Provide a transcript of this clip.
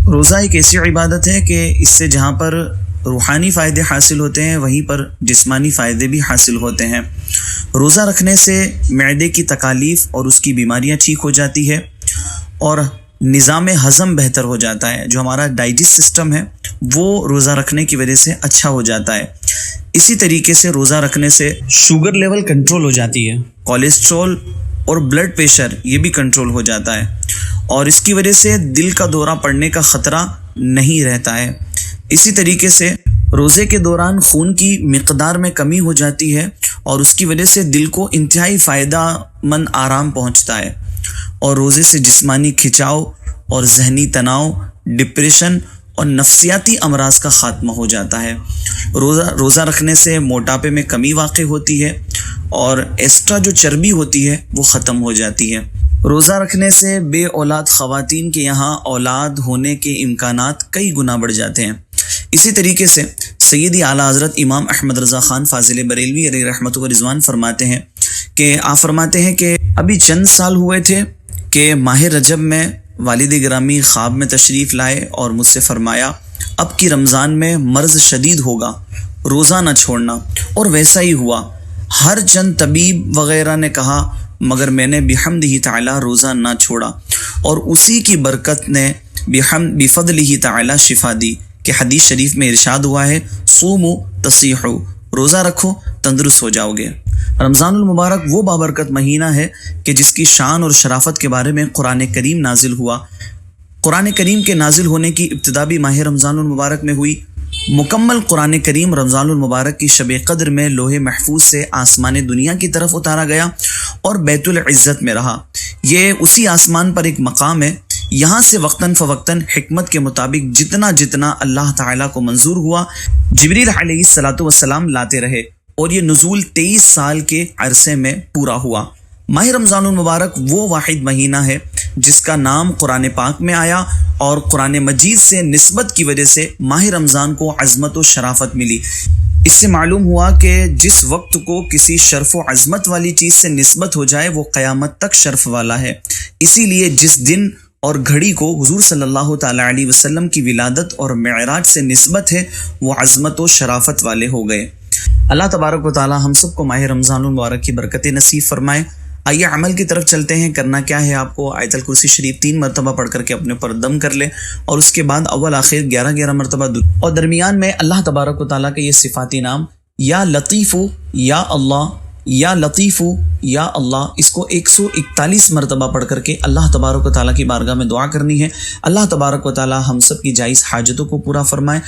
روزہ ایک ایسی عبادت ہے کہ اس سے جہاں پر روحانی فائدے حاصل ہوتے ہیں وہیں پر جسمانی فائدے بھی حاصل ہوتے ہیں۔ روزہ رکھنے سے معدے کی تکالیف اور اس کی بیماریاں ٹھیک ہو جاتی ہے اور نظام ہضم بہتر ہو جاتا ہے۔ جو ہمارا ڈائجسٹ سسٹم ہے وہ روزہ رکھنے کی وجہ سے اچھا ہو جاتا ہے۔ اسی طریقے سے روزہ رکھنے سے شوگر لیول کنٹرول ہو جاتی ہے، کولیسٹرول اور بلڈ پریشر یہ بھی کنٹرول ہو جاتا ہے، اور اس کی وجہ سے دل کا دورہ پڑنے کا خطرہ نہیں رہتا ہے۔ اسی طریقے سے روزے کے دوران خون کی مقدار میں کمی ہو جاتی ہے اور اس کی وجہ سے دل کو انتہائی فائدہ مند آرام پہنچتا ہے، اور روزے سے جسمانی کھچاؤ اور ذہنی تناؤ، ڈپریشن اور نفسیاتی امراض کا خاتمہ ہو جاتا ہے۔ روزہ رکھنے سے موٹاپے میں کمی واقع ہوتی ہے اور ایکسٹرا جو چربی ہوتی ہے وہ ختم ہو جاتی ہے۔ روزہ رکھنے سے بے اولاد خواتین کے یہاں اولاد ہونے کے امکانات کئی گنا بڑھ جاتے ہیں۔ اسی طریقے سے سیدی اعلیٰ حضرت امام احمد رضا خان فاضل بریلوی علیہ رحمت و رضوان فرماتے ہیں کہ ابھی چند سال ہوئے تھے کہ ماہ رجب میں والد گرامی خواب میں تشریف لائے اور مجھ سے فرمایا اب کی رمضان میں مرض شدید ہوگا، روزہ نہ چھوڑنا، اور ویسا ہی ہوا۔ ہر چند طبیب وغیرہ نے کہا مگر میں نے بحمدہ تعالی روزہ نہ چھوڑا، اور اسی کی برکت نے بفضلہ تعالی شفا دی کہ حدیث شریف میں ارشاد ہوا ہے صوموا تصیحوا، روزہ رکھو تندرست ہو جاؤ گے۔ رمضان المبارک وہ بابرکت مہینہ ہے کہ جس کی شان اور شرافت کے بارے میں قرآن کریم نازل ہوا۔ قرآن کریم کے نازل ہونے کی ابتدا بھی ماہ رمضان المبارک میں ہوئی۔ مکمل قرآن کریم رمضان المبارک کی شب قدر میں لوح محفوظ سے آسمان دنیا کی طرف اتارا گیا اور بیت العزت میں رہا۔ یہ اسی آسمان پر ایک مقام ہے، یہاں سے وقتاً فوقتاً حکمت کے مطابق جتنا اللہ تعالیٰ کو منظور ہوا جبریل علیہ السلام لاتے رہے، اور یہ نزول 23 سال کے عرصے میں پورا ہوا۔ ماہ رمضان المبارک وہ واحد مہینہ ہے جس کا نام قرآن پاک میں آیا، اور قرآن مجید سے نسبت کی وجہ سے ماہ رمضان کو عظمت و شرافت ملی۔ اس سے معلوم ہوا کہ جس وقت کو کسی شرف و عظمت والی چیز سے نسبت ہو جائے وہ قیامت تک شرف والا ہے۔ اسی لیے جس دن اور گھڑی کو حضور صلی اللہ تعالی علیہ وسلم کی ولادت اور معراج سے نسبت ہے وہ عظمت و شرافت والے ہو گئے۔ اللہ تبارک و تعالی ہم سب کو ماہ رمضان المبارک کی برکتیں نصیب فرمائے۔ آئیے عمل کی طرف چلتے ہیں۔ کرنا کیا ہے آپ کو آیت الکرسی شریف 3 مرتبہ پڑھ کر کے اپنے پر دم کر لے، اور اس کے بعد اول آخر 11 مرتبہ اور درمیان میں اللہ تبارک و تعالیٰ کے یہ صفاتی نام یا لطیف یا اللہ، یا لطیف یا اللہ، اس کو 141 مرتبہ پڑھ کر کے اللہ تبارک و تعالیٰ کی بارگاہ میں دعا کرنی ہے۔ اللہ تبارک و تعالیٰ ہم سب کی جائز حاجتوں کو پورا فرمائے۔